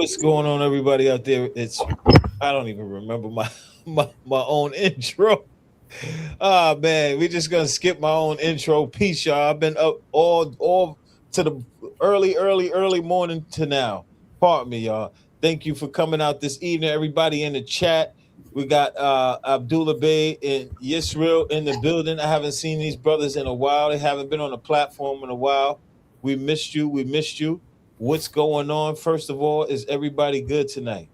What's going on, everybody out there? I don't even remember my own intro. Ah man, we just gonna skip my own intro. Peace, y'all. I've been up all to the early morning to now. Pardon me, y'all. Thank you for coming out this evening, everybody in the chat. We got Abdullah Bey and Yisra'El in the building. I haven't seen these brothers in a while. They haven't been on the platform in a while. We missed you. We missed you. What's going on? First of all, is everybody good tonight?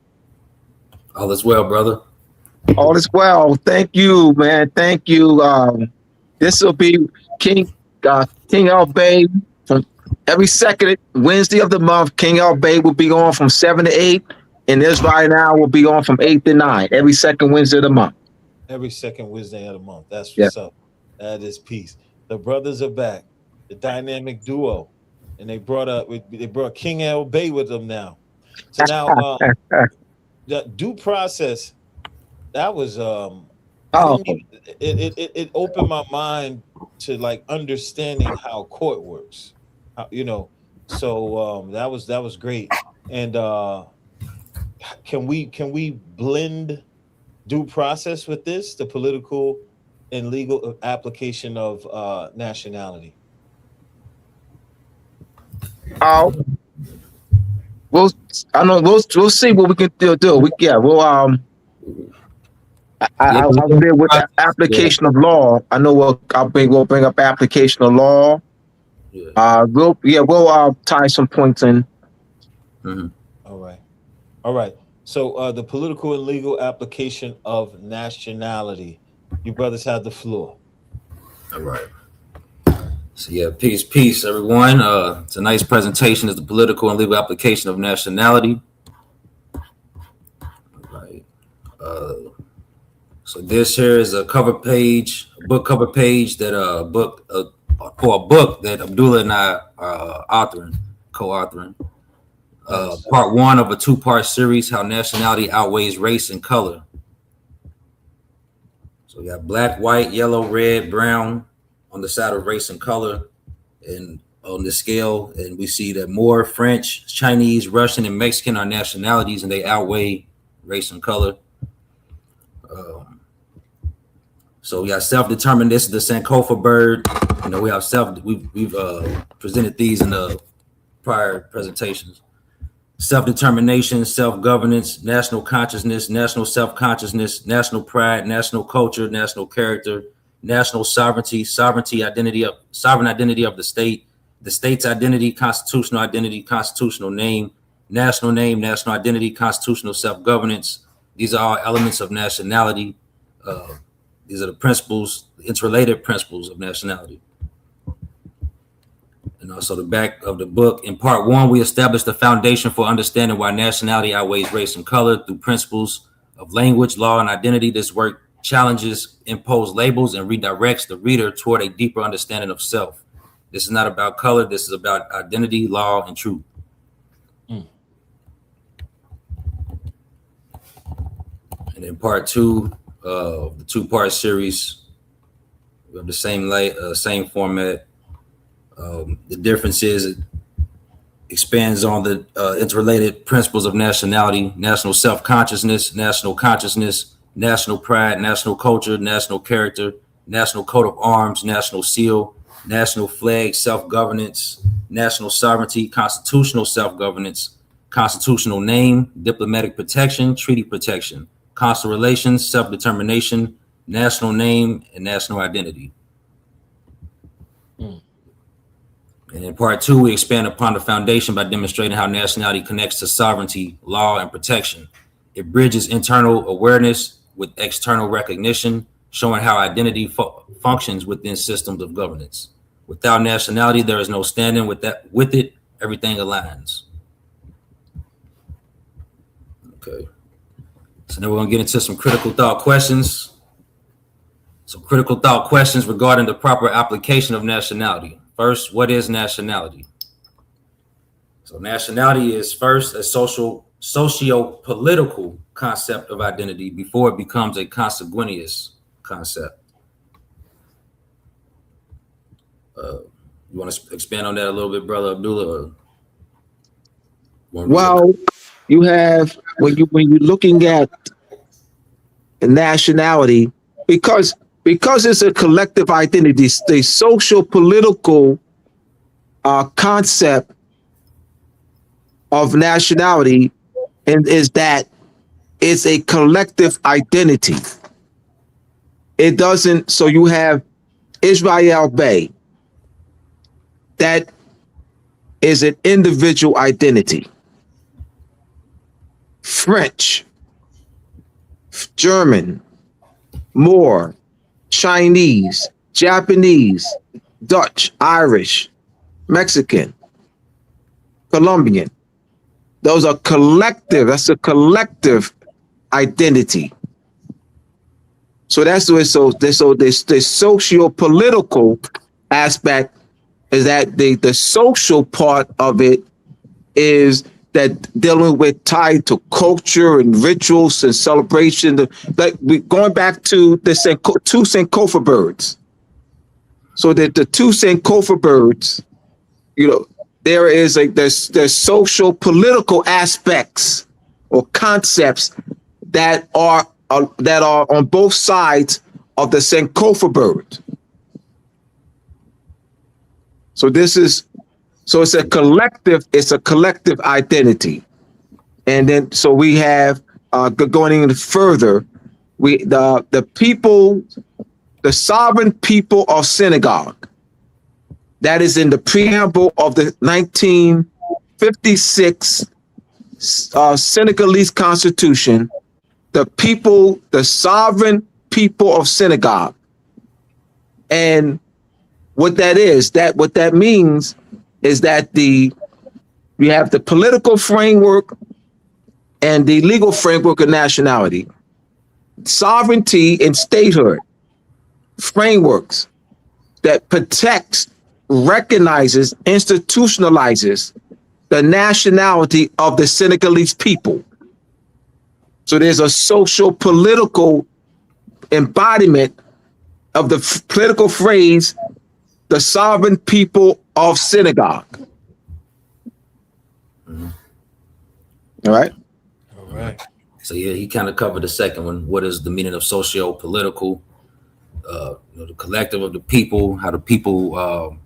All is well, brother. All is well. Thank you, man. Thank you. This will be King Al Bay from every second Wednesday of the month. King Al Bay will be on from 7 to 8, and this right now will be on from 8 to 9 every second Wednesday of the month. Every second Wednesday of the month. That's Yeah. what's up. That is peace. The brothers are back. The dynamic duo, and they brought King Al Bay with them now. So now, the due process. That was I Oh, didn't even, it opened my mind to like understanding how court works. So that was great. And can we blend due process with this, the political and legal application of nationality? oh, we'll we'll see what we can do. I'll deal with the application of law. I know we'll bring up application of law. Yeah. We'll tie some points in. Mm-hmm. All right. So the political and legal application of nationality. You brothers have the floor. All right. So yeah, peace, everyone. It's a nice presentation of the political and legal application of nationality. All right. So this here is a book cover page that a book that Abdullah and I are co-authoring. Part one of a two-part series, How Nationality Outweighs Race and Color. So we got black, white, yellow, red, brown on the side of race and color, and on the scale, and we see that more French, Chinese, Russian, and Mexican are nationalities, and they outweigh race and color. So we got self-determined. This is the Sankofa bird. We have we've presented these in the prior presentations. Self-determination, self-governance, national consciousness, national self-consciousness, national pride, national culture, national character, national sovereignty, sovereign identity of the state, the state's identity, constitutional name, national identity, constitutional self-governance. These are all elements of nationality. These are the principles, interrelated principles of nationality. And also the back of the book. In part one, we established the foundation for understanding why nationality outweighs race and color through principles of language, law, and identity. This work challenges imposed labels and redirects the reader toward a deeper understanding of self. This is not about color. This is about identity, law, and truth. And in part two of the two-part series, we have the same format. The difference is it expands on the interrelated principles of nationality, national self-consciousness, national consciousness, national pride, national culture, national character, national coat of arms, national seal, national flag, self-governance, national sovereignty, constitutional self-governance, constitutional name, diplomatic protection, treaty protection, consular relations, self-determination, national name, and national identity. And in part two, we expand upon the foundation by demonstrating how nationality connects to sovereignty, law, and protection. It bridges internal awareness with external recognition, showing how identity functions within systems of governance. Without nationality, there is no standing. With it, everything aligns. Okay. So now we're going to get into some critical thought questions. Some critical thought questions regarding the proper application of nationality. First, what is nationality? So nationality is first a socio-political concept of identity before it becomes a consanguineous concept. You want to expand on that a little bit, Brother Abdullah? Well, you have when you're looking at nationality, because it's a collective identity, the social political concept of nationality, and is that it's a collective identity. It doesn't. So you have Yisra'El Bey. That is an individual identity. French, German, Moor, Chinese, Japanese, Dutch, Irish, Mexican, Colombian. Those are collective. That's a collective identity. So that's the way. So the socio-political aspect is that the social part of it is that dealing with tied to culture and rituals and celebration. Like we going back to the two Sankofa birds. So that the two Sankofa birds, there is there's social political aspects or concepts that are on both sides of the Sankofa bird. So it's a collective identity. And then so we have going in further, the people, the sovereign people of Senegal, that is in the preamble of the 1956 Senegalese Constitution, the sovereign people of Senegal. And what that means is that we have the political framework and the legal framework of nationality, sovereignty and statehood frameworks that protects, recognizes, institutionalizes the nationality of the Senegalese people. So there's a social political embodiment of the political phrase, the sovereign people of Senegal. Mm-hmm. All right. So yeah, he kind of covered the second one. What is the meaning of socio-political? The collective of the people, how the people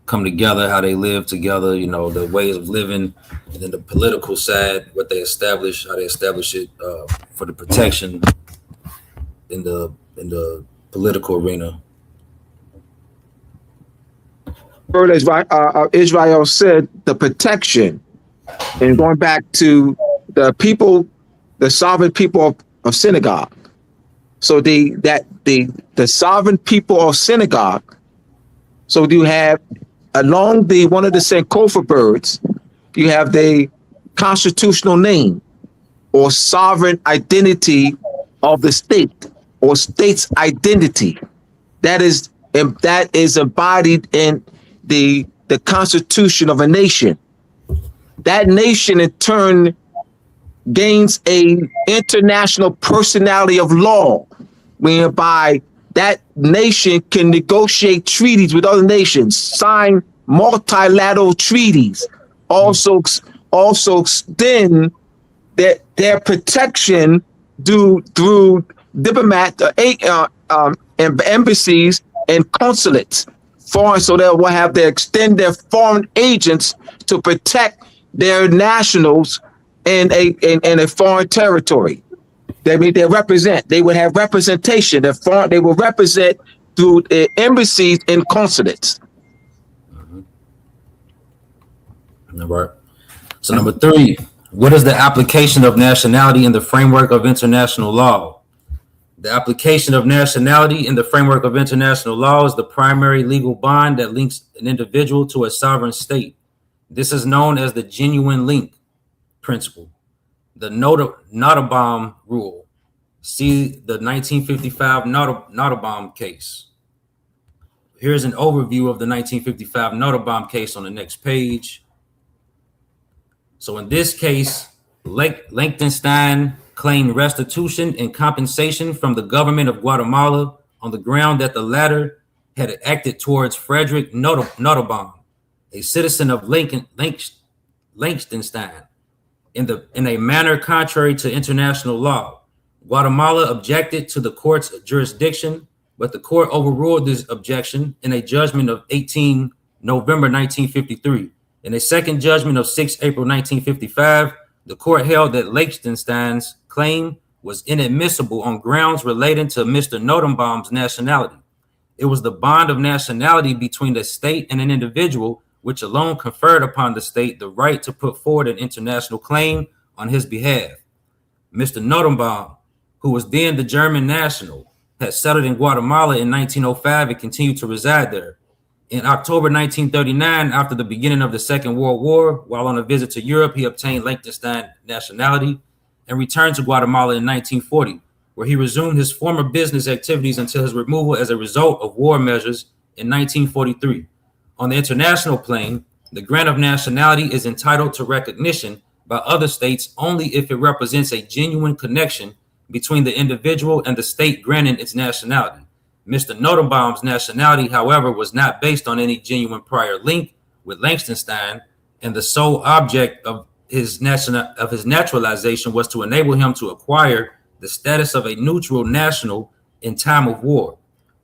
come together, how they live together, the ways of living, and then the political side, what they establish, how they establish it for the protection in the political arena. As Israel said, the protection, and going back to the people, the sovereign people of Senegal. So the sovereign people of Senegal. So you have along one of the Sankofa birds, you have the constitutional name or sovereign identity of the state or state's identity. That is embodied in the constitution of a nation. That nation in turn gains a international personality of law, whereby that nation can negotiate treaties with other nations, sign multilateral treaties, also extend their protection through diplomat embassies and consulates, foreign, so they will have to extend their foreign agents to protect their nationals in a foreign territory. They would have representation. They will represent through embassies and consulates. All right. So number 3, what is the application of nationality in the framework of international law? The application of nationality in the framework of international law is the primary legal bond that links an individual to a sovereign state. This is known as the genuine link principle, the Nottebohm rule. See the 1955 Nottebohm case. Here's an overview of the 1955 Nottebohm case on the next page. So in this case, Liechtenstein claimed restitution and compensation from the government of Guatemala on the ground that the latter had acted towards Frederick Nottebohm, a citizen of Liechtenstein, Liechtenstein in a manner contrary to international law. Guatemala objected to the court's jurisdiction, but the court overruled this objection in a judgment of 18 November 1953. In a second judgment of 6 April 1955, the court held that Liechtenstein's claim was inadmissible on grounds relating to Mr. Nottebohm's nationality. It was the bond of nationality between the state and an individual which alone conferred upon the state the right to put forward an international claim on his behalf. Mr. Nottebohm, who was then the German national, had settled in Guatemala in 1905 and continued to reside there. In October 1939, after the beginning of the Second World War, while on a visit to Europe, he obtained Liechtenstein nationality and returned to Guatemala in 1940, where he resumed his former business activities until his removal as a result of war measures in 1943. On the international plane, the grant of nationality is entitled to recognition by other states only if it represents a genuine connection between the individual and the state granting its nationality. Mr. Nottebohm's nationality, however, was not based on any genuine prior link with Liechtenstein, and the sole object of his naturalization was to enable him to acquire the status of a neutral national in time of war.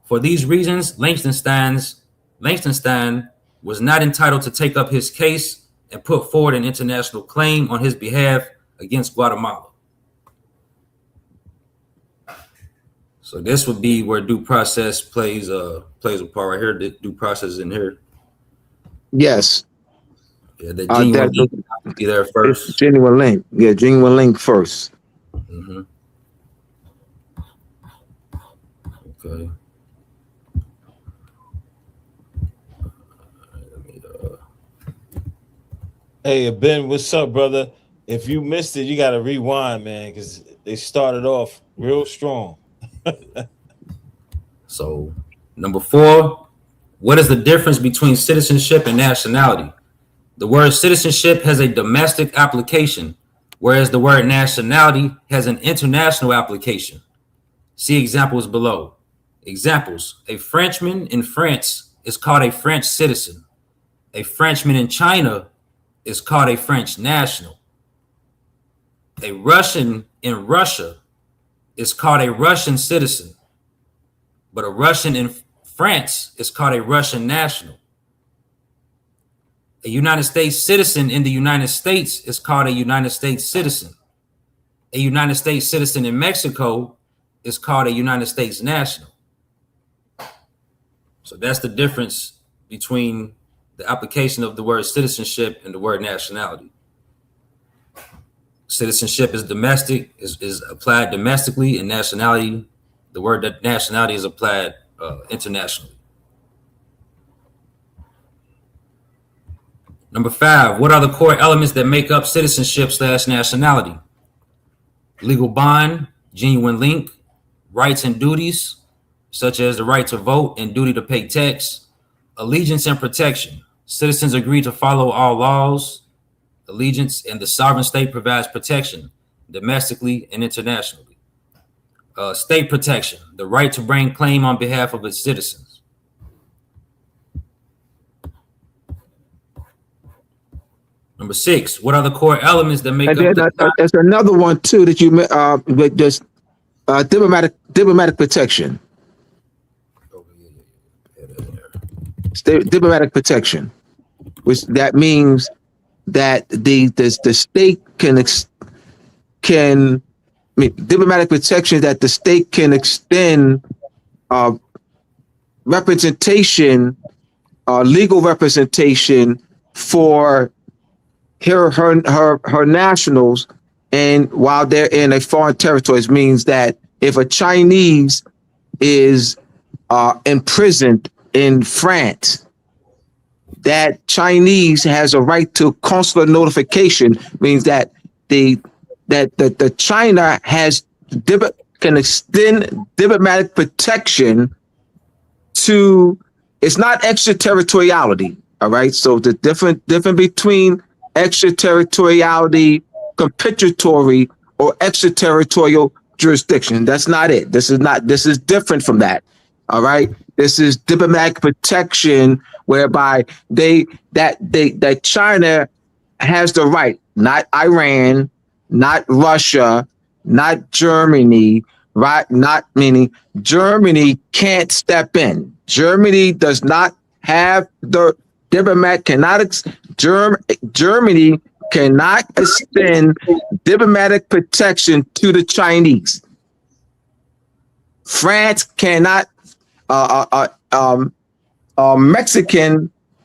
For these reasons, Liechtenstein was not entitled to take up his case and put forward an international claim on his behalf against Guatemala. So this would be where due process plays a part right here. The due process is in here. Yes. Yeah, the genuine link would be there first. Genuine link. Yeah, genuine link first. Mm-hmm. Okay. Hey, Ben, what's up, brother? If you missed it, you got to rewind, man, because they started off real strong. So, number 4, what is the difference between citizenship and nationality? The word citizenship has a domestic application, whereas the word nationality has an international application. See examples below. Examples: a Frenchman in France is called a French citizen. A Frenchman in China is called a French national. A Russian in Russia is called a Russian citizen, but a Russian in France is called a Russian national. A United States citizen in the United States is called a United States citizen. A United States citizen in Mexico is called a United States national. So that's the difference between the application of the word citizenship and the word nationality. Citizenship is domestic, is applied domestically, and nationality, the word that nationality is applied internationally. Number 5, what are the core elements that make up citizenship/nationality? Legal bond, genuine link, rights and duties, such as the right to vote and duty to pay tax, allegiance and protection. Citizens agree to follow all laws, allegiance, and the sovereign state provides protection domestically and internationally. State protection, the right to bring claim on behalf of its citizens. Number 6, what are the core elements that make up? There's another one too that you just diplomatic protection. Diplomatic protection, which that means that the state can diplomatic protection, that the state can extend representation, legal representation for her nationals, and while they're in a foreign territory. It means that if a Chinese is imprisoned in France, that Chinese has a right to consular notification. Means that the China can extend diplomatic protection to. It's not extraterritoriality. All right. So the difference between extraterritoriality, compensatory, or extraterritorial jurisdiction. That's not it. This is different from that. All right. This is diplomatic protection, whereby that China has the right, not Iran, not Russia, not Germany, right? Not meaning Germany can't step in. Germany does not have the diplomat Germany cannot extend diplomatic protection to the Chinese. France cannot.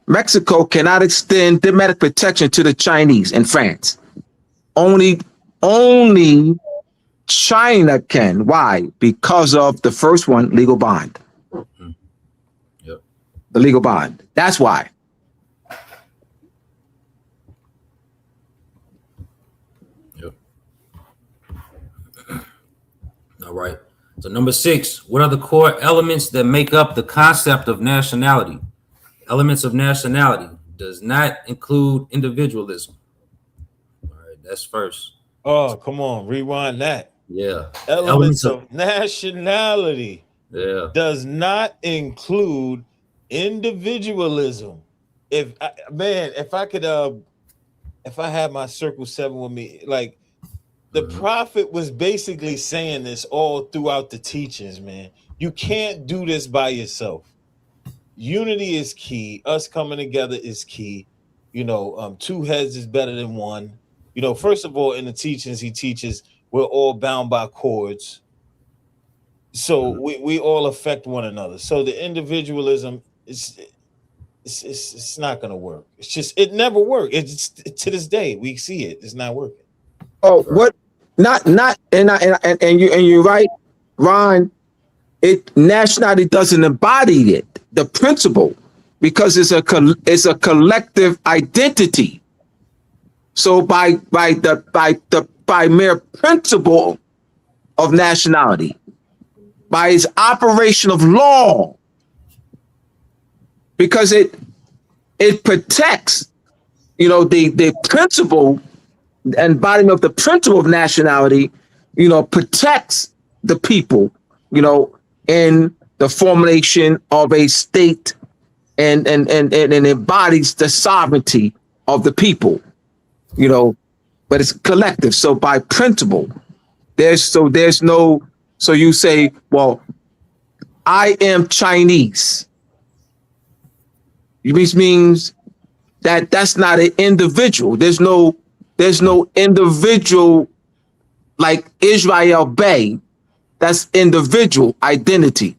Mexico cannot extend diplomatic protection to the Chinese and France. Only China can. Why? Because of the first one, legal bond. Yep. The legal bond. That's why. Yep. All right. So number 6, what are the core elements that make up the concept of nationality? Elements of nationality does not include individualism. All right, that's first. Oh, come on, rewind that. Yeah. Elements of nationality does not include individualism. If I had my circle 7 with me, like the prophet was basically saying this all throughout the teachings, man. You can't do this by yourself. Unity is key. Us coming together is key. Two heads is better than one. First of all, in the teachings, he teaches we're all bound by cords. So we all affect one another. So the individualism it's not gonna work. It's just it never worked. It's to this day we see it. It's not working. Oh, what? Not and you're right, Ron. Nationality doesn't embody it, the principle, because it's a collective identity. So by mere principle of nationality, by its operation of law, because it protects, the principle, embodiment of the principle of nationality, protects the people, in the formulation of a state and embodies the sovereignty of the people, but it's collective. So by principle, so you say, well, I am Chinese. Which means that's not an individual. There's no individual like Yisra'El Bey. That's individual identity.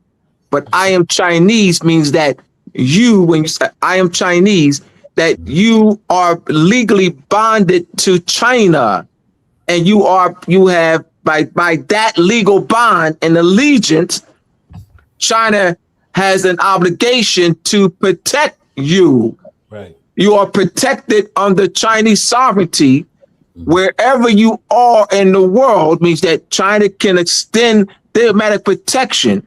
But I am Chinese means that when you say I am Chinese, that you are legally bonded to China, and you have by that legal bond and allegiance, China has an obligation to protect you. Right. You are protected under Chinese sovereignty. Wherever you are in the world means that China can extend diplomatic protection.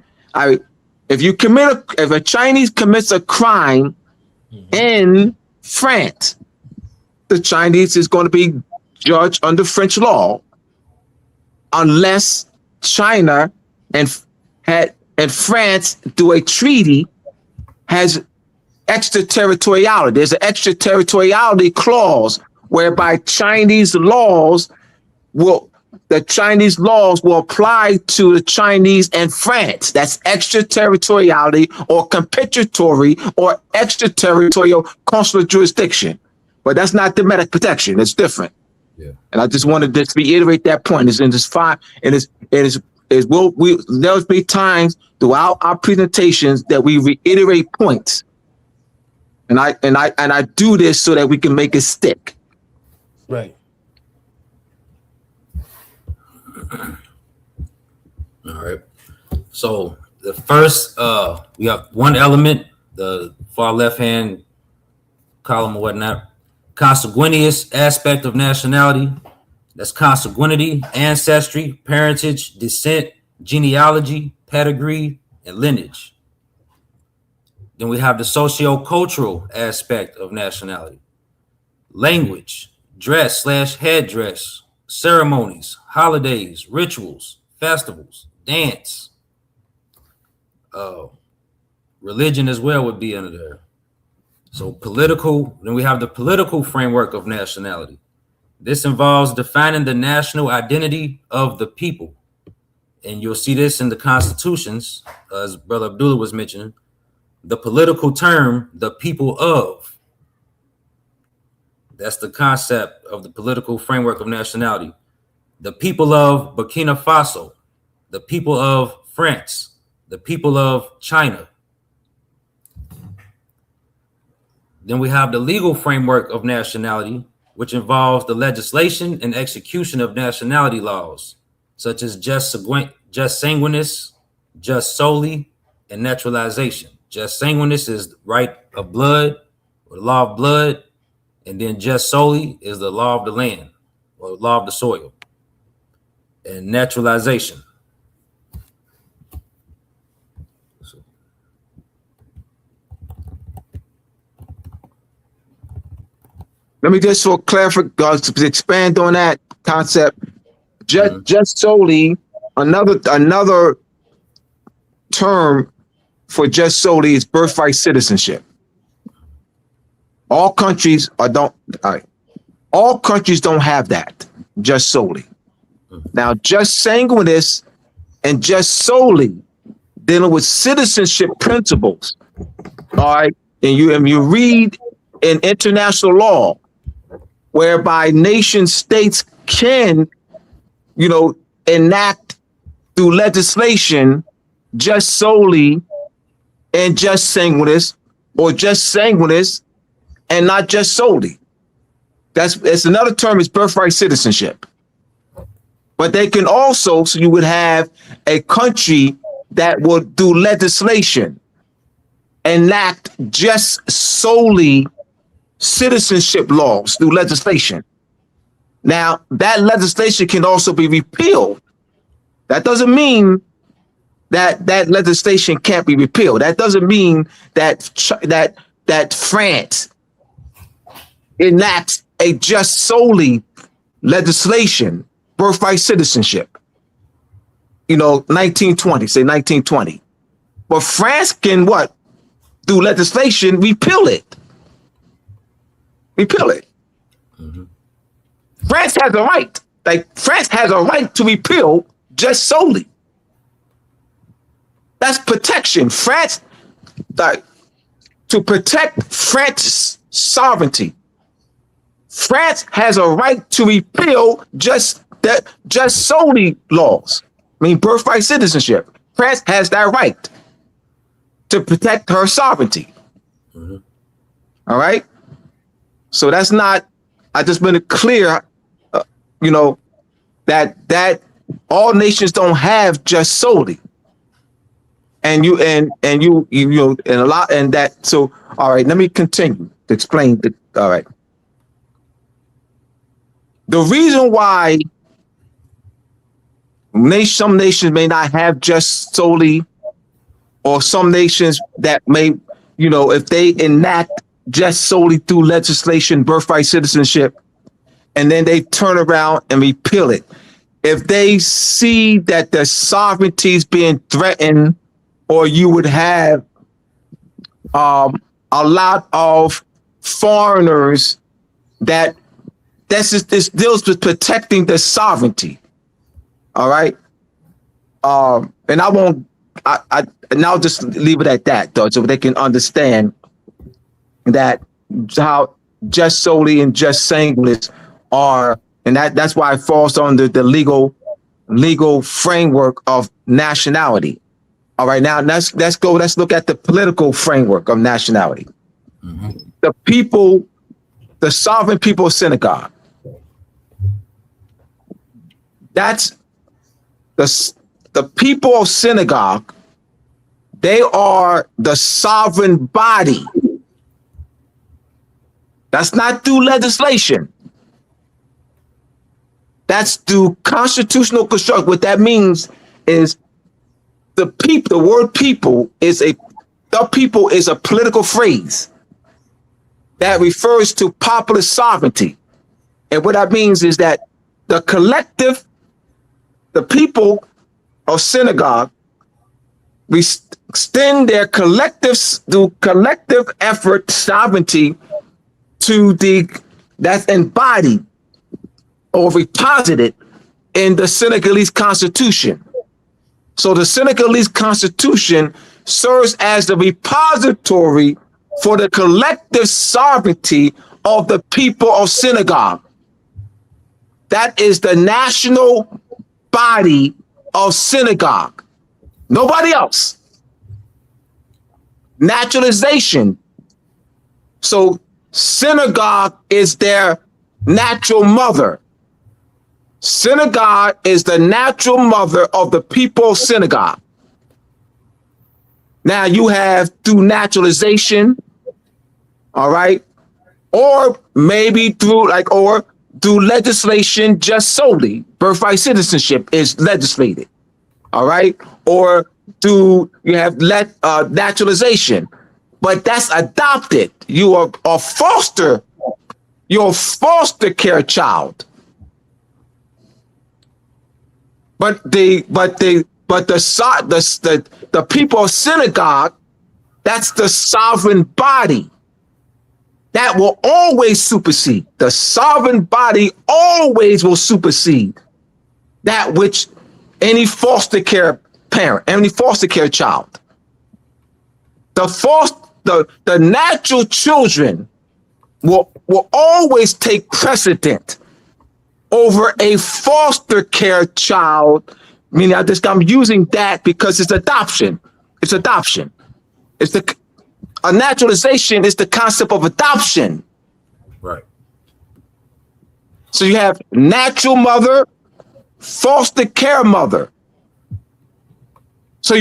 If a Chinese commits a crime in France, the Chinese is going to be judged under French law, unless China and France do a treaty, has extraterritoriality. There's an extraterritoriality clause whereby Chinese laws will apply to the Chinese and France. That's extraterritoriality or compensatory or extraterritorial consular jurisdiction. But that's not diplomatic protection. It's different. Yeah. And I just wanted to reiterate that point. It's in this fine. There'll be times throughout our presentations that we reiterate points. And I do this so that we can make it stick. Right. All right. So the first, we have one element, the far left hand column or whatnot, consanguineous aspect of nationality. That's consanguinity, ancestry, parentage, descent, genealogy, pedigree, and lineage. Then we have the socio-cultural aspect of nationality. Language, dress/headdress, ceremonies, holidays, rituals, festivals, dance. Religion as well would be under there. So political, then we have the political framework of nationality. This involves defining the national identity of the people. And you'll see this in the constitutions, as Brother Abdullah was mentioning, the political term, the people of. That's the concept of the political framework of nationality. The people of Burkina Faso, the people of France, the people of China. Then we have the legal framework of nationality, which involves the legislation and execution of nationality laws, such as just sanguinis, just soli, and naturalization. Just sanguinis is the right of blood, or the law of blood, and then just soli is the law of the land, or law of the soil, and naturalization. Let me just for clarification, to expand on that concept. Just solely, another term for just solely is birthright citizenship. All countries don't have that. Just solely. Now, just sanguinis and just solely dealing with citizenship principles. All right, and you read in international law, whereby nation states can, enact through legislation just solely and just sanguinis, or just sanguinis and not just solely. It's another term, is birthright citizenship. But they can also, so you would have a country that would do legislation, enact just solely citizenship laws through legislation. Now, that legislation can also be repealed. That doesn't mean that legislation can't be repealed. That doesn't mean that France enacts a just solely legislation, birthright citizenship. 1920, say 1920. But France can what? Through legislation, repeal it. Mm-hmm. France has a right. France has a right to repeal just solely. That's protection. France, to protect France's sovereignty. France has a right to repeal just solely laws. Birthright citizenship. France has that right to protect her sovereignty. Mm-hmm. All right. So that's not. I just been clear, that all nations don't have just solely, and a lot, and that. So all right, let me continue to explain. All right. The reason why some nations may not have just solely, or some nations that may, if they enact just solely through legislation, birthright citizenship, and then they turn around and repeal it. If they see that their sovereignty is being threatened, or you would have a lot of foreigners this deals with protecting their sovereignty. All right. And I'll just leave it at that, though, so they can understand that how just solely and just sanguinis are, and that's why it falls under the legal framework of nationality. All right, now let's look at the political framework of nationality. Mm-hmm. The sovereign people of synagogue. That's the people of synagogue. They are the sovereign body. That's not through legislation. That's through constitutional construction. What that means is the word people is a political phrase that refers to popular sovereignty. And what that means is that the people of synagogue extend their collective effort sovereignty to that's embodied or reposited in the Senegalese constitution. So the Senegalese constitution serves as the repository for the collective sovereignty of the people of Senegal. That is the national body of Senegal. Nobody else. Naturalization. So Senegal is their natural mother. Senegal is the natural mother of the people of Senegal. Now you have through naturalization, all right, or maybe through legislation, just solely birthright citizenship is legislated, all right, or you have naturalization, but that's adopted. You are a foster care child. But the people of Senegal, that's the sovereign body. That will always supersede. The sovereign body always will supersede that which any foster care parent, any foster care child. The natural children will always take precedent over a foster care child. Meaning, I'm using that because it's adoption. It's adoption. A naturalization is the concept of adoption. Right. So you have natural mother, foster care mother. So the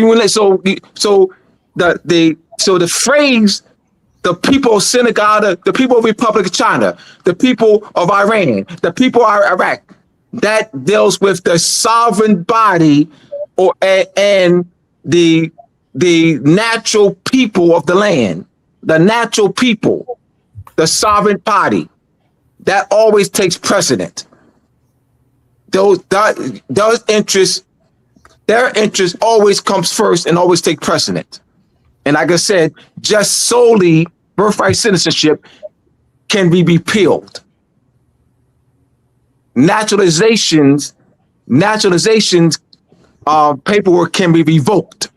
phrase, the people of Senegal, the people of Republic of China, the people of Iran, the people of Iraq, that deals with the sovereign body and the natural people of the land, the natural people, the sovereign body. That always takes precedent. Those interests, their interest always comes first and always take precedent. And like I said, just solely birthright citizenship can be repealed. Naturalizations paperwork can be revoked.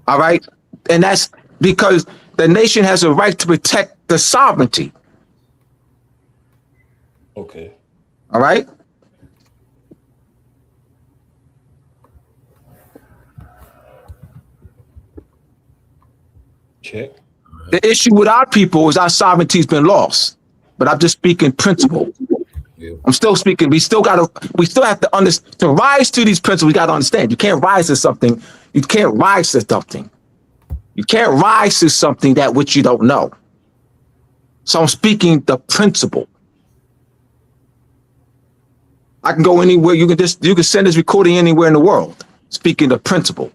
All right. And that's because the nation has a right to protect the sovereignty. Okay. All right. Check. The issue with our people is our sovereignty's been lost. But I'm just speaking principle. Yeah. I'm still speaking. We still have to understand. To rise to these principles, we got to understand. You can't rise to something. You can't rise to something. You can't rise to something that which you don't know. So I'm speaking the principle. I can go anywhere. You can send this recording anywhere in the world. Speaking the principle.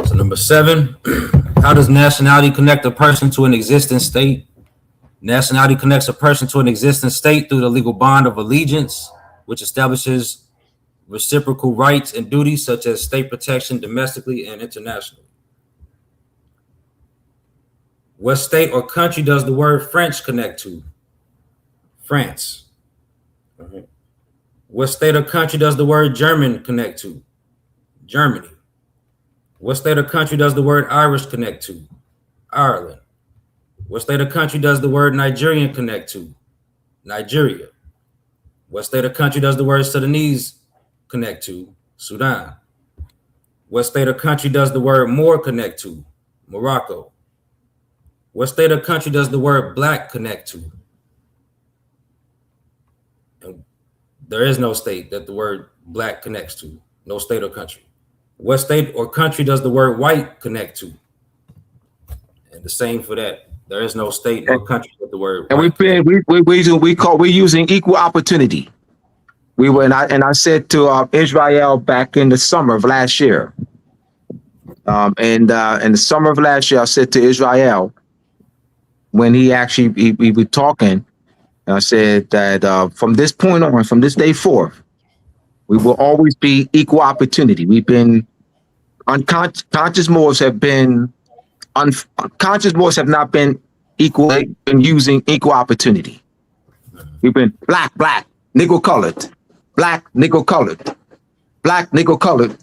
So number 7, how does nationality connect a person to an existing state? Nationality connects a person to an existing state through the legal bond of allegiance, which establishes reciprocal rights and duties such as state protection domestically and internationally. What state or country does the word French connect to? France. All right. What state or country does the word German connect to? Germany. What state or country does the word Irish connect to? Ireland. What state or country does the word Nigerian connect to? Nigeria. What state or country does the word Sudanese connect to? Sudan. What state or country does the word Moor connect to? Morocco. What state or country does the word black connect to? And there is no state that the word black connects to. No state or country. What state or country does the word white connect to? And the same for that. There is no state or country with the word. And we're using equal opportunity. I said to Israel back in the summer of last year. In the summer of last year, I said to Israel, when we were talking. I said that from this point on, from this day forth, we will always be equal opportunity. We've been unconscious Moors have been unconscious Moors have not been equal in using equal opportunity. We've been black, nigger colored, black, nigger colored, black, nigger colored,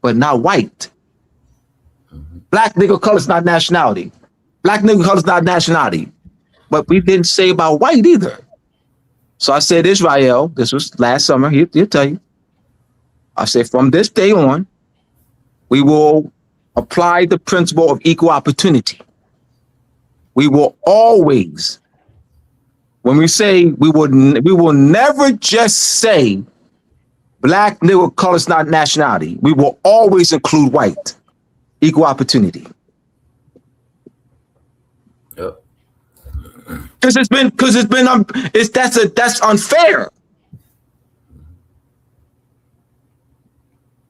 but not white. Black, nigger colored is not nationality. Black, nigger colored is not nationality. But we didn't say about white either. So I said, Yisra'El, this was last summer, he'll tell you. I said, from this day on, we will apply the principle of equal opportunity. We will always, when we say, we will never just say black, nigger, color is not nationality. We will always include white, equal opportunity. Yep. Because that's unfair.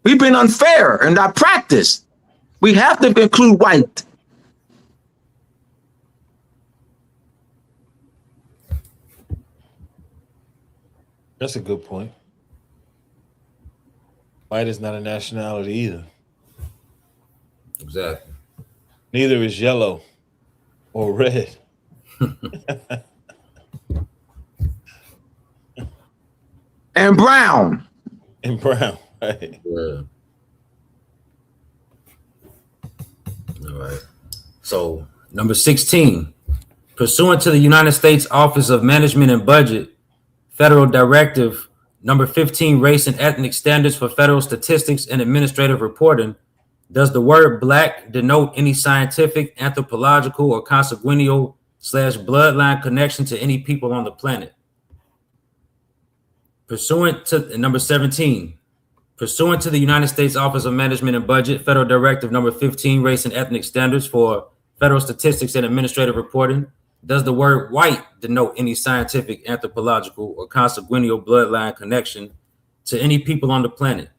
We've been unfair in our practice. We have to include white. That's a good point. White is not a nationality either. Exactly. Neither is yellow or red. And brown. And brown, right? Yeah. All right. So, number 16, pursuant to the United States Office of Management and Budget, Federal Directive number 15, Race and Ethnic Standards for Federal Statistics and Administrative Reporting, does the word black denote any scientific, anthropological, or consanguineal / bloodline connection to any people on the planet? Pursuant to number 17, pursuant to the United States Office of Management and Budget, Federal Directive number 15, Race and Ethnic Standards for Federal Statistics and Administrative Reporting, does the word white denote any scientific, anthropological, or consanguineal bloodline connection to any people on the planet?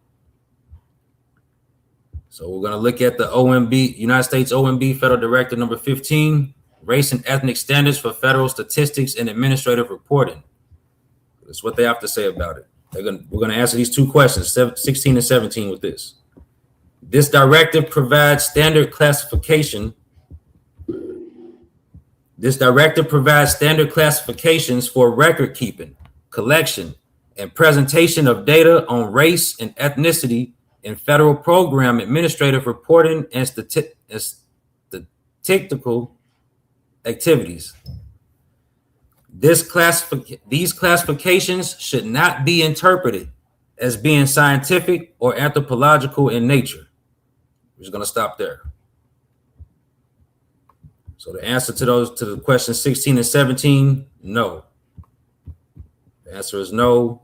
So we're going to look at the OMB, United States OMB Federal Directive number 15, Race and Ethnic Standards for Federal Statistics and Administrative Reporting. That's what they have to say about it. We're going to answer these two questions, 16 and 17, with this. This directive provides standard classification. This directive provides standard classifications for record keeping, collection, and presentation of data on race and ethnicity in federal program administrative reporting and statistical activities. These classifications should not be interpreted as being scientific or anthropological in nature. We're just going to stop there. So the answer to the questions 16 and 17, no. The answer is no.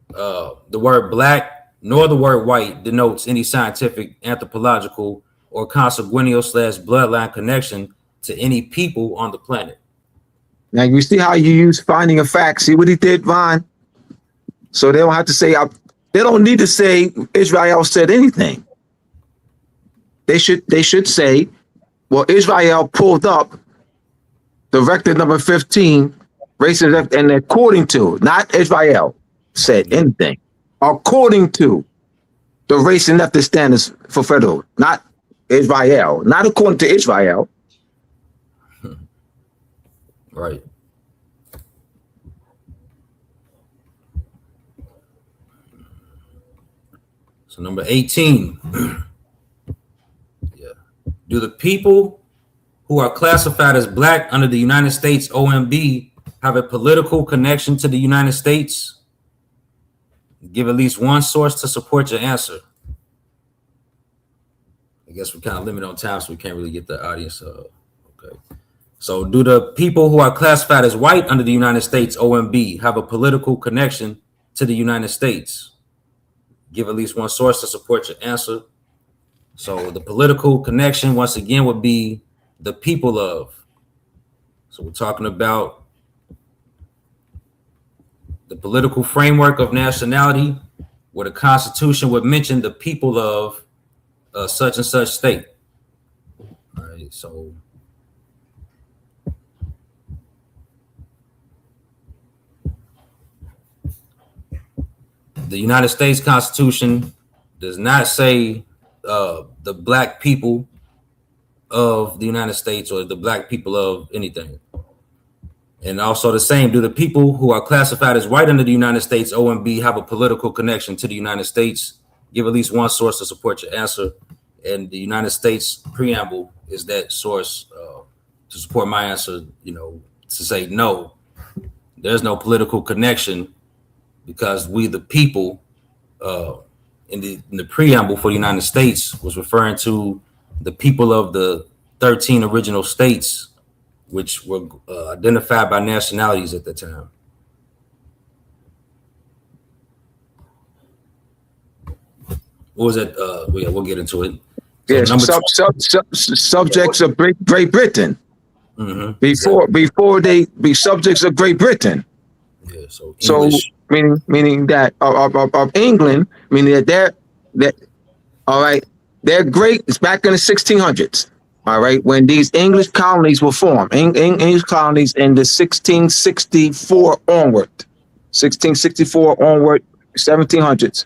The word black nor the word white denotes any scientific, anthropological, or consanguineal / bloodline connection to any people on the planet. Now you see how you use finding a fact. See what he did, Vaughn? So they don't have to say, they don't need to say Yisra'El said anything. They should say, well, Yisra'El pulled up directive number 15, racist, and according to, not Yisra'El said anything, according to the race and ethnic standards for federal, not Yisra'El, not according to Yisra'El. Right. So number 18. Yeah. Do the people who are classified as black under the United States OMB have a political connection to the United States? Give at least one source to support your answer. I guess we're kind of limited on time, so we can't really get the audience. Okay. So do the people who are classified as white under the United States OMB have a political connection to the United States? Give at least one source to support your answer. So the political connection, once again, would be the people of. So we're talking about the political framework of nationality, where the Constitution would mention the people of such and such state. All right, so the United States Constitution does not say the black people of the United States or the black people of anything. And also the same, do the people who are classified as white under the United States OMB have a political connection to the United States? Give at least one source to support your answer. And the United States preamble is that source to support my answer, to say no, there's no political connection, because we the people in the preamble for the United States was referring to the people of the 13 original states, which were identified by nationalities at the time. What was that? We'll get into it. So Yes, subjects of Great Britain. Mm-hmm. Before they be subjects of Great Britain. Yeah. So English. Meaning that of England, meaning that all right, they're great. It's back in the 1600s. All right, when these English colonies were formed, English colonies in the 1664 onward, 1700s,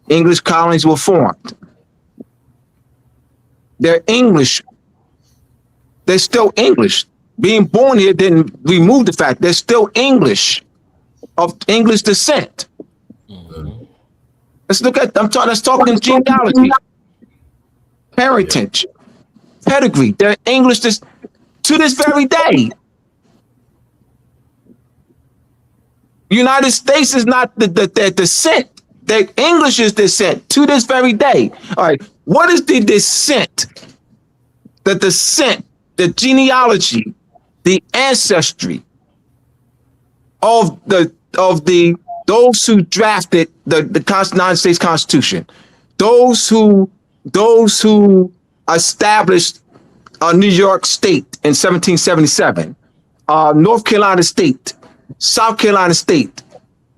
English colonies were formed. They're English. They're still English. Being born here didn't remove the fact they're still English, of English descent. Mm-hmm. Let's talk in genealogy, heritage, pedigree. They're English to this very day. United States is not the descent. The English is descent to this very day. All right, what is the descent? The descent, the genealogy, the ancestry of those who drafted the United States Constitution, those who established New York State in 1777, North Carolina State, South Carolina State,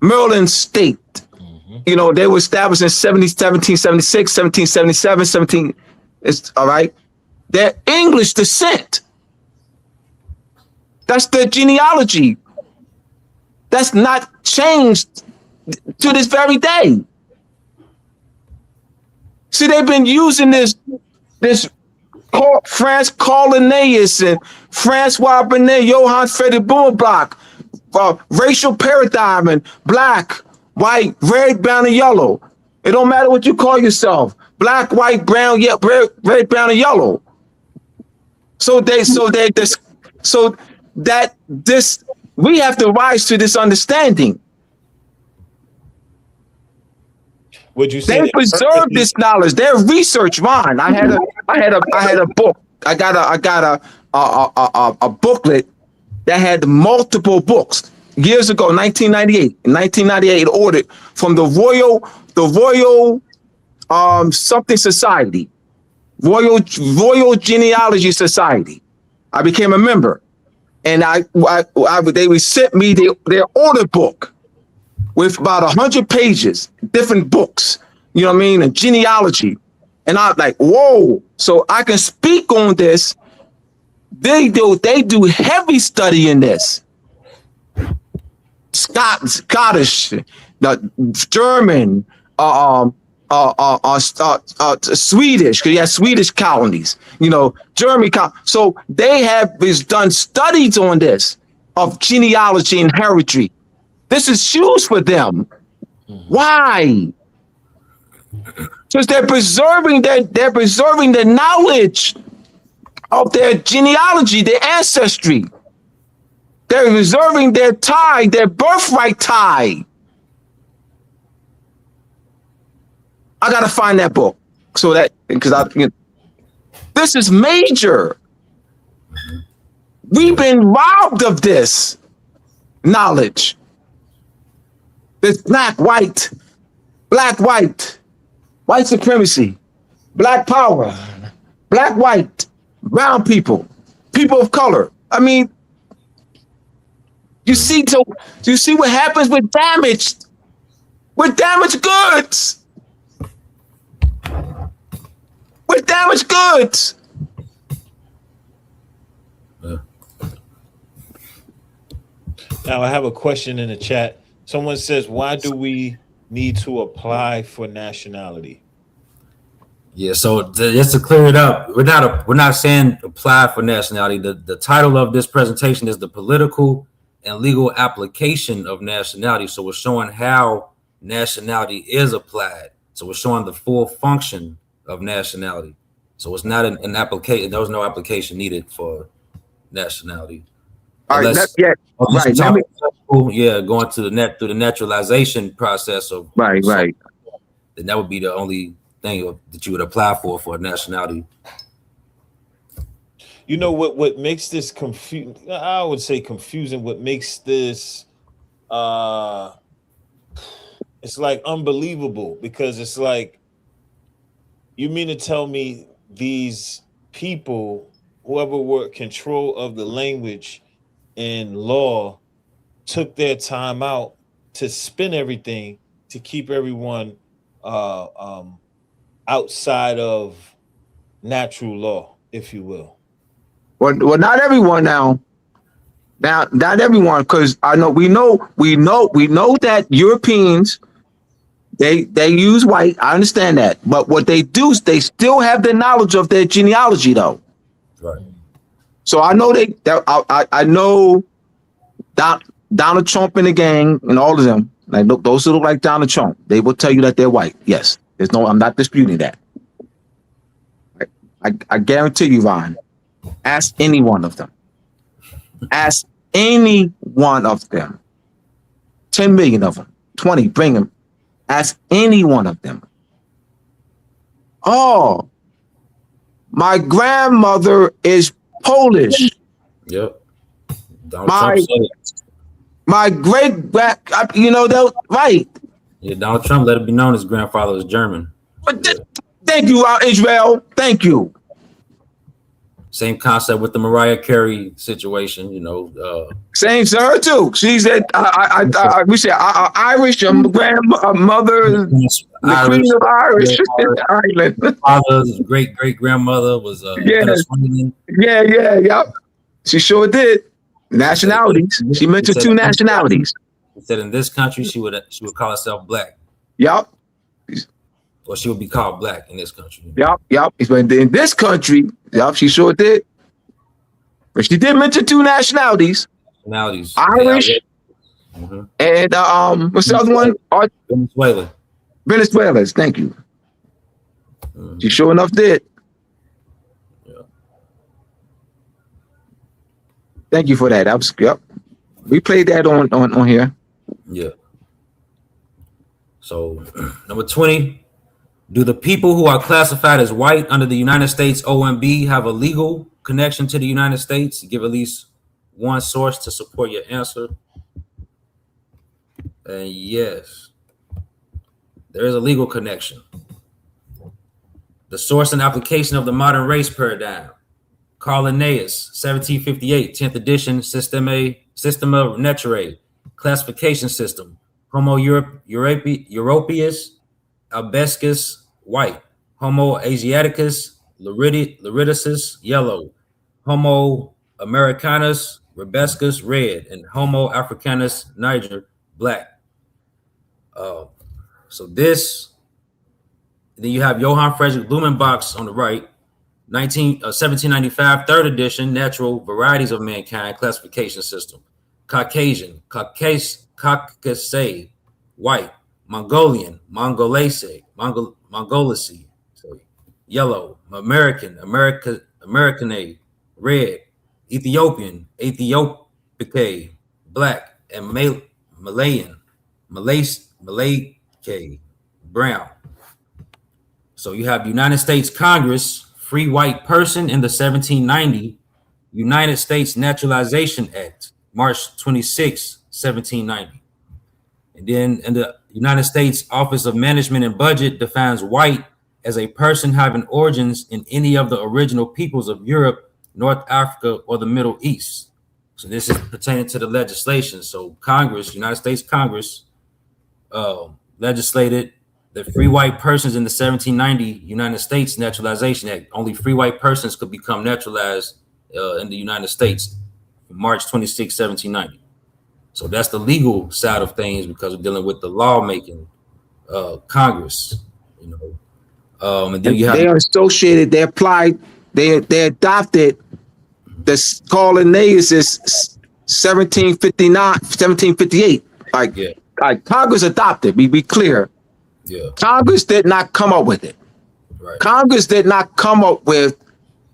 Maryland State. Mm-hmm. They were established in 1776, 1777, all right. They're English descent. That's their genealogy. That's not changed to this very day. See, they've been using this France Linnaeus and Francois Bernet, Johann Friedrich Blumenbach, racial paradigm and black, white, red, brown, and yellow. It don't matter what you call yourself. Black, white, brown, red, brown, and yellow. We have to rise to this understanding. Would you say they preserve this knowledge? Their research, Ron. I had a book. I got a booklet that had multiple books years ago, 1998. In 1998, ordered from the Royal something Society, Royal Genealogy Society. I became a member, and they sent me their order book with about 100 pages, different books, you know what I mean, and genealogy. And I'm like, whoa! So I can speak on this. They do heavy study in this. Scottish, German, Swedish, because you have Swedish colonies, German. So they have done studies on this of genealogy and heritage. This is huge for them. Why? Because they're preserving the knowledge of their genealogy, their ancestry. They're preserving their tie, their birthright tie. I gotta find that book this is major. We've been robbed of this knowledge. There's black, white, white supremacy, black power, black, white, brown people of color. I mean, you see what happens with damaged goods. With damaged goods. Now I have a question in the chat. Someone says, why do we need to apply for nationality? Yeah, so just to clear it up, we're not saying apply for nationality. The title of this presentation is the political and legal application of nationality. So we're showing how nationality is applied. So we're showing the full function of nationality. So it's not an application. There was no application needed for nationality. All right, Unless, yeah, right. going to through the naturalization process of Right. then that would be the only thing that you would apply for nationality. You know what makes this confusing? I would say confusing. What makes this it's like unbelievable, because it's like, you mean to tell me these people, whoever were control of the language and law, took their time out to spin everything to keep everyone uh, um, outside of natural law, if you will? Well, not everyone now. Now, not everyone, because we know that Europeans they use white. I understand that, but what they do is they still have the knowledge of their genealogy, though. Right. So I know I know Donald Trump and the gang and all of them. Like, look, those who look like Donald Trump, they will tell you that they're white. Yes, I'm not disputing that. I guarantee you, Ron. Ask any one of them. Ask any one of them. 10 million of them. 20, bring them. Ask any one of them. Oh, my grandmother is Polish. Yep. Donald Trump said it. My right. Yeah, Donald Trump let it be known his grandfather was German. Thank you, Israel. Thank you. Same concept with the Mariah Carey situation, Same to her too. She said, we said Irish. Grandmother, the Queen of Irish, Ireland. Father's great grandmother was Yep. She sure did. Nationalities. She mentioned 2 nationalities. He said in this country she would call herself black. Yep. Or she would be called black in this country. Yep. In this country, she sure did. But she did mention 2 nationalities. Irish. Mm-hmm. And what's the other one? Venezuelans. Thank you. Mm-hmm. She sure enough did. Yeah. Thank you for that. That was We played that on here. Yeah. So number 20. Do the people who are classified as white under the United States OMB have a legal connection to the United States? Give at least one source to support your answer. And yes, there is a legal connection. The source and application of the modern race paradigm. Carl Linnaeus, 1758, 10th edition, Systema Naturae, classification system. Homo Europaeus, Albescus, white. Homo Asiaticus, Liriticus, yellow. Homo Americanus, Rebescus, red. And Homo Africanus, Niger, black. So this, then you have Johann Friedrich Blumenbach's on the right, 1795, 3rd edition, Natural Varieties of Mankind classification system. Caucasian, Caucase, white. Mongolian, Mongolese, yellow. Americane, red. Ethiopian, Ethiopique, black. And Malayan, Malay, brown. So you have United States Congress, free white person in the 1790 United States Naturalization Act, March 26, 1790. And then in the United States Office of Management and Budget defines white as a person having origins in any of the original peoples of Europe, North Africa, or the Middle East. So this is pertaining to the legislation. So Congress, United States Congress, legislated that free white persons in the 1790 United States Naturalization Act, only free white persons could become naturalized in the United States, March 26, 1790. So that's the legal side of things, because we're dealing with the lawmaking Congress. You know, and then you have they are associated. They applied. They adopted the call Linnaeus is 1759, 1758. Like Congress adopted. Be clear. Yeah. Congress did not come up with it. Right. Congress did not come up with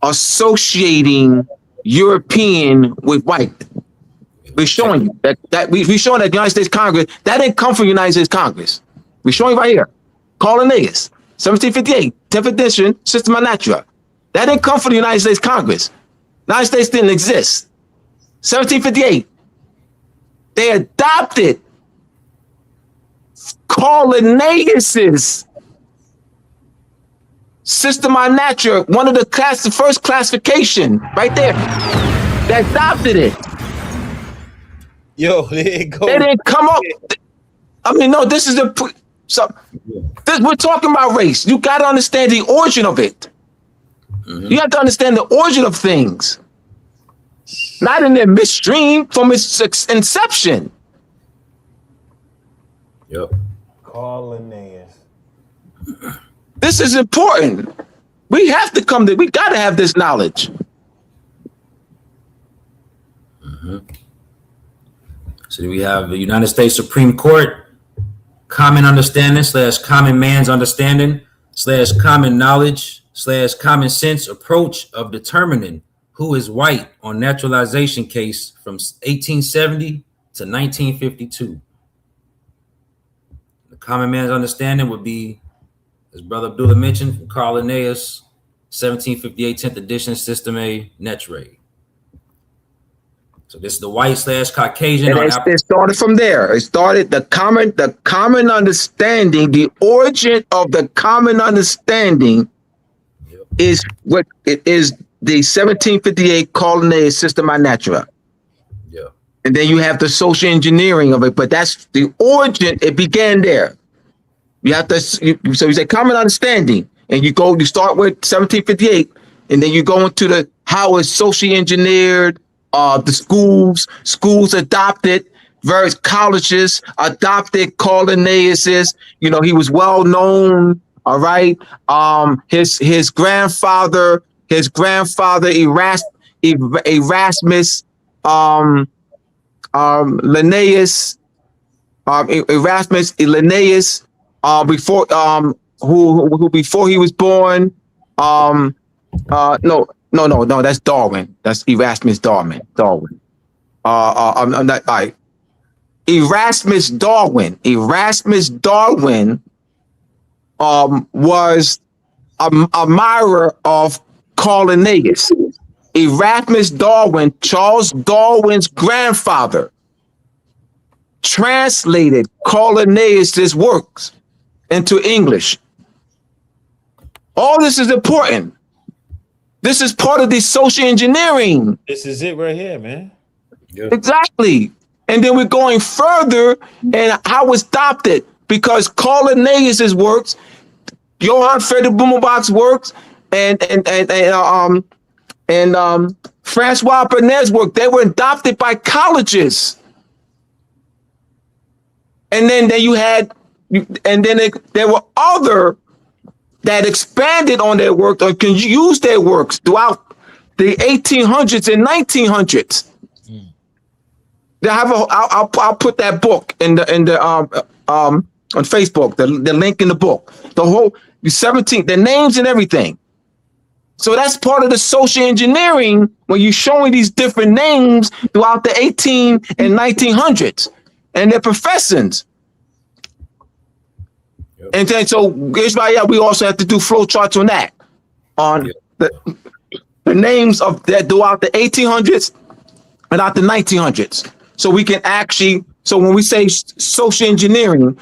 associating European with white. We're showing you that we showing that the United States Congress, that didn't come from the United States Congress. We're showing you right here. Call Linnaeus, 1758, 10th edition, Systema Natura. That didn't come from the United States Congress. The United States didn't exist. 1758. They adopted Call Linnaeus's Systema Natura, one of the first classification right there. They adopted it. Yo, there it goes. They didn't come up. I mean, no, this is we're talking about race. You got to understand the origin of it. Mm-hmm. You have to understand the origin of things. Not in their midstream, from its inception. Yep. Call Linnaeus. This is important. We have to we got to have this knowledge. Mm-hmm. So we have the United States Supreme Court, common understanding / common man's understanding / common knowledge / common sense approach of determining who is white on naturalization case from 1870 to 1952. The common man's understanding would be, as Brother Abdullah mentioned, from Carl Linnaeus, 1758, 10th edition, Systema Naturae. So this is the white / Caucasian. And it started from there. It started the common understanding. The origin of the common understanding is what it is. The 1758 Call Linnaeus Systema Natura. Yeah. And then you have the social engineering of it, but that's the origin. It began there. You have to. So you say common understanding, and you start with 1758, and then you go into how it's socially engineered. The schools adopted, various colleges adopted Call Linnaeus's. You know, he was well known. All right. His grandfather Erasmus Linnaeus, Erasmus Linnaeus, who before he was born, No, that's Darwin. That's Erasmus Darwin. I'm not right. Erasmus Darwin. Erasmus Darwin was a admirer of Call Linnaeus. Erasmus Darwin, Charles Darwin's grandfather, translated Call Linnaeus's works into English. All this is important. This is part of the social engineering. This is it right here, man. Yeah. Exactly. And then we're going further and how it's adopted, because Call Linnaeus's works, Johann Friedrich Blumenbach's works, and Francois Burnet's work, they were adopted by colleges. And then there were other that expanded on their work or can use their works throughout the 1800s and 1900s. I'll put that book in the on Facebook, the link in the book, the 17, the names and everything. So that's part of the social engineering when you're showing these different names throughout the 18 and 1900s and their professions. Yep. And then so Yisra'El, we also have to do flow charts on that, on the names of that throughout the 1800s and out the 1900s. So we can actually, so when we say social engineering,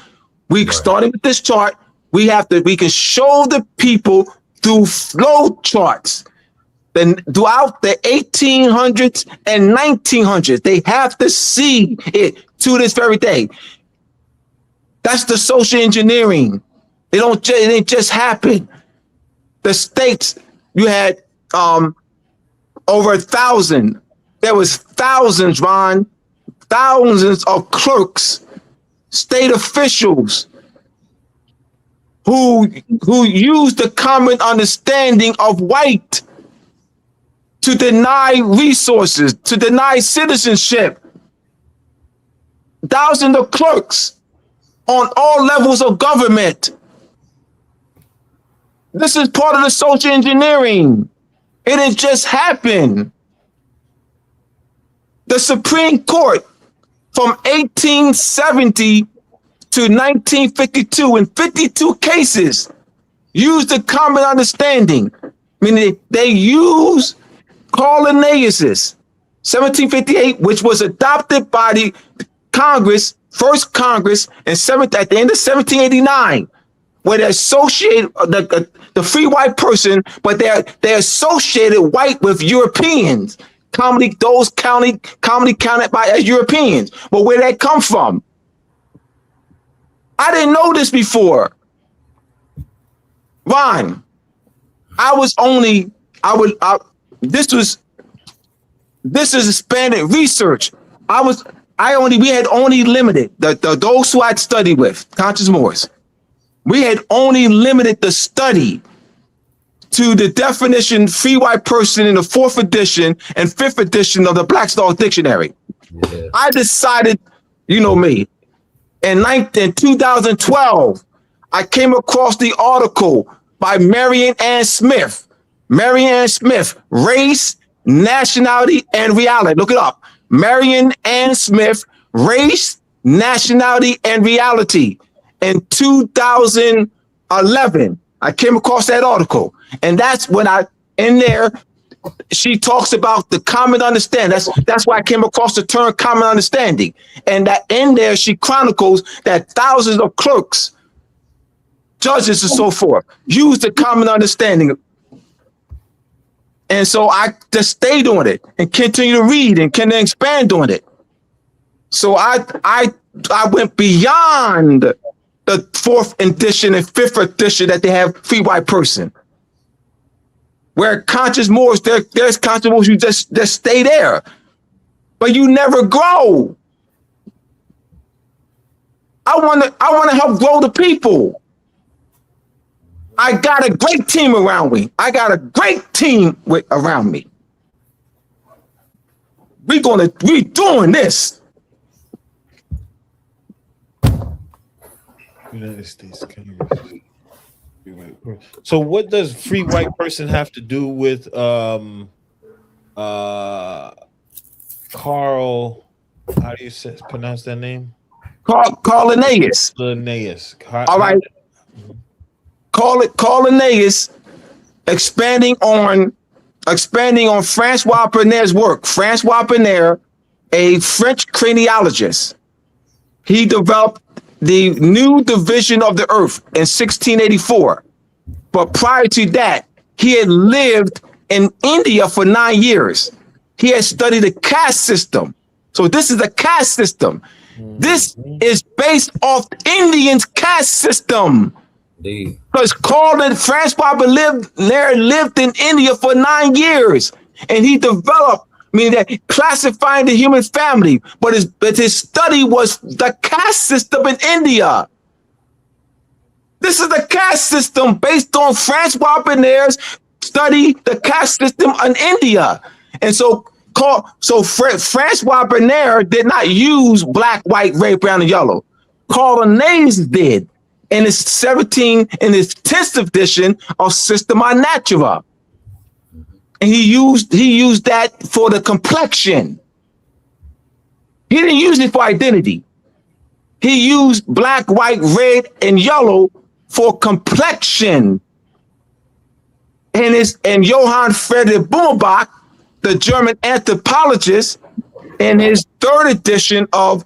starting with this chart, we can show the people through flow charts. Then throughout the 1800s and 1900s, they have to see it to this very day. That's the social engineering. It didn't just happen. The states, you had over 1,000. There was thousands, Ron, thousands of clerks, state officials who use the common understanding of white to deny resources, to deny citizenship. Thousands of clerks on all levels of government. This is part of the social engineering. It has just happened. The Supreme Court from 1870 to 1952 in 52 cases used the common understanding, meaning they use Linnaeus, 1758, which was adopted by the Congress, first Congress, and at the end of 1789, where they associate the free white person, but they associated white with Europeans, commonly counted by as Europeans. But where that come from? I didn't know this before. Ron, this is expanded research. We had only limited those who I'd studied with, Conscious Moors. We had only limited the study to the definition free white person in the 4th edition and 5th edition of the Black's Law Dictionary. Yeah. I decided, you know me, in 2012, I came across the article by Marion Ann Smith. Marion Ann Smith, Race, Nationality, and Reality. Look it up. Marion Ann Smith, Race, Nationality, and Reality. In 2011, I came across that article. And that's when she talks about the common understanding. That's why I came across the term common understanding. And that in there, she chronicles that thousands of clerks, judges, and so forth use the common understanding. And so I just stayed on it and continue to read and can expand on it. So I went beyond the 4th edition and 5th edition that they have free white person. Where conscious Moors, there's conscious Moors, you just stay there. But you never grow. I wanna help grow the people. I got a great team around me. Around me. We doing this. United States Congress. So what does free white person have to do with Carl? How do you pronounce that name? Carl Linnaeus. Linnaeus. All right. Carl Linnaeus expanding on Francois Berner's work. Francois Berner, a French craniologist, he developed the new division of the earth in 1684. But prior to that, he had lived in India for 9 years. He had studied the caste system. So this is a caste system. This is based off Indians' caste system. Because Francois lived in India for 9 years, and he developed, meaning that classifying the human family, but his study was the caste system in India. This is the caste system based on Francois Berner's study, the caste system in India. And so Francois Berner did not use black, white, red, brown, and yellow. Carl Linnaeus did in his 10th edition of Systema Naturae. And he used that for the complexion. He didn't use it for identity. He used black, white, red, and yellow for complexion. And Johann Friedrich Blumenbach, the German anthropologist, in his 3rd edition of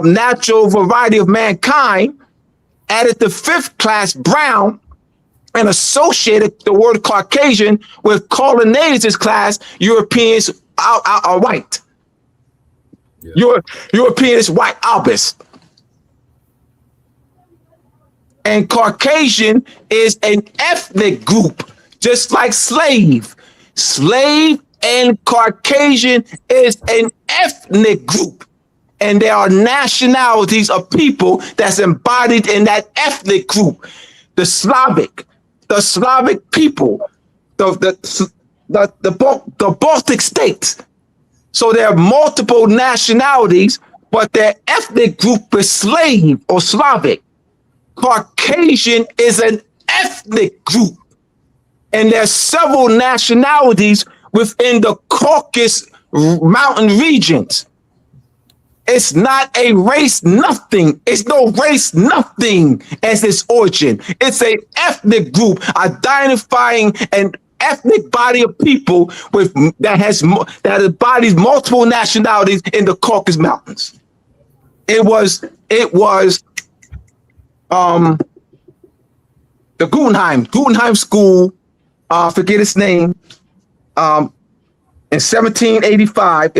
Natural Variety of Mankind, added the 5th class brown and associated the word Caucasian with Carl Linnaeus' class, Europeans are white. Yeah. European is white, albus. And Caucasian is an ethnic group, just like slave. Slave and Caucasian is an ethnic group. And there are nationalities of people that's embodied in that ethnic group. the Slavic people, the Baltic states. So there are multiple nationalities, but their ethnic group is slave or Slavic. Caucasian is an ethnic group. And there's several nationalities within the Caucasus mountain regions. It's not a race nothing. It's no race nothing as its origin. It's an ethnic group identifying an ethnic body of people that embodies multiple nationalities in the Caucasus Mountains. It was the Guggenheim School, forget its name, in 1785,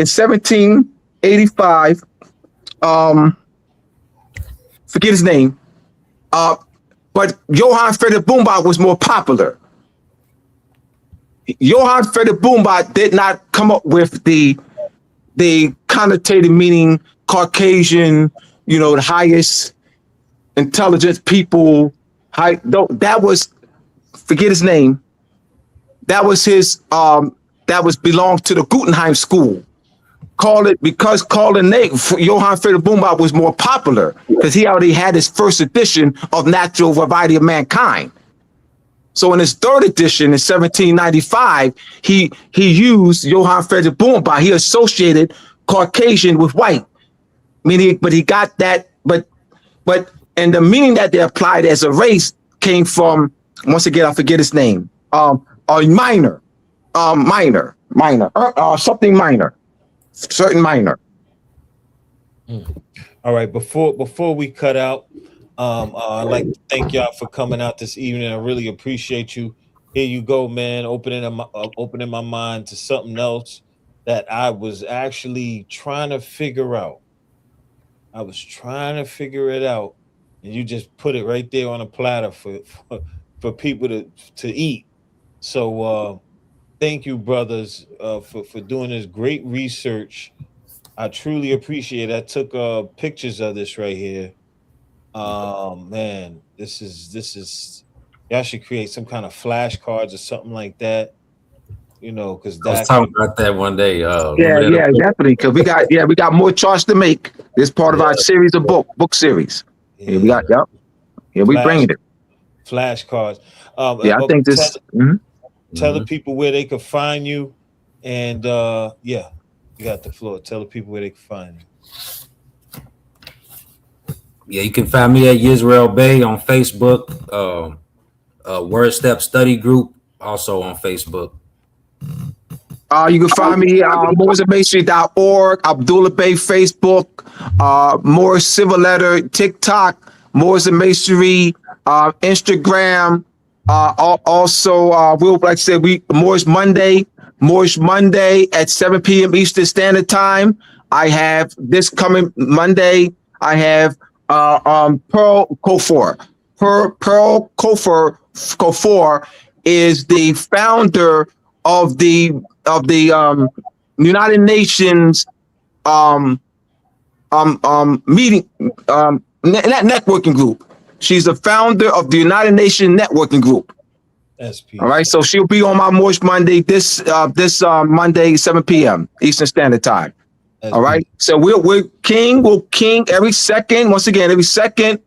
forget his name, but Johann Friedrich Boombach was more popular. Johann Friedrich Boombach did not come up with the connotated meaning Caucasian, the highest intelligent people. That was, forget his name. That was his. That belonged to the Guggenheim School. Johann Friedrich Boombach was more popular because he already had his first edition of Natural Variety of Mankind. So in his third edition in 1795, he used Johann Friedrich Boombach. He associated Caucasian with white, but he got that. And the meaning that they applied as a race came from, once again, I forget his name, something minor. All right, before we cut out, I'd like to thank y'all for coming out this evening. I really appreciate you. Here you go, man, opening my mind to something else that I was actually trying to figure out. I was trying to figure it out, and you just put it right there on a platter for people to eat. So thank you, brothers, for doing this great research. I truly appreciate it. I took pictures of this right here. Man, this is y'all should create some kind of flashcards or something like that. Because I was talking about that one day. Yeah, definitely. Because we got more charts to make. This part of our series of book series. Yeah, we got we bringing it. Flashcards. I think this. Tell the people where they can find you, and you got the floor. Tell the people where they can find you. Yeah, you can find me at Yisra'El Bay on Facebook. Word Step Study Group also on Facebook. You can find me mooresandmasonry.org, Abdullah Bay Facebook, Moors Civil Letter, TikTok, Moors and Masonry, Instagram. Also, we'll, like I said, Moors Monday at 7 p.m. Eastern Standard Time. I have this coming Monday. I have Pearl Kofor. Pearl Kofor is the founder of the United Nations meeting networking group. She's the founder of the United Nations networking group. SP. All right, so she'll be on my Moorish Monday this Monday 7 p.m. Eastern Standard Time. SP. All right, so we'll king every second. Once again, every second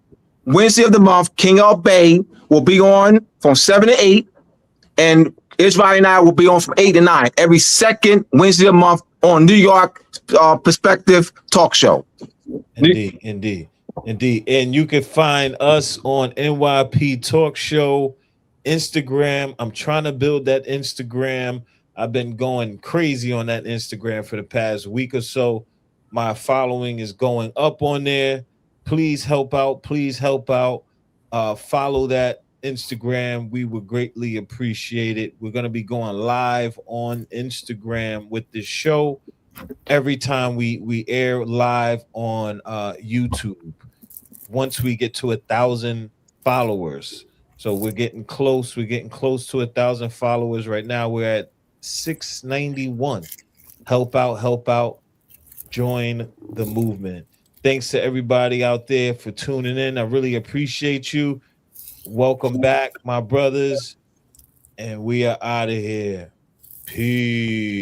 Wednesday of the month. King El Bay will be on from 7 to 8, and Israel and I will be on from 8 to 9 every second Wednesday of the month on New York Perspective Talk Show. Indeed. And you can find us on NYP Talk Show, Instagram. I'm trying to build that Instagram. I've been going crazy on that Instagram for the past week or so. My following is going up on there. Please help out. Follow that Instagram. We would greatly appreciate it. We're going to be going live on Instagram with this show every time we air live on YouTube. Once we get to 1,000 followers, so we're getting close to 1,000 followers right now. We're at 691. Help out, join the movement. Thanks to everybody out there for tuning in. I really appreciate you. Welcome back, my brothers, and we are out of here. Peace.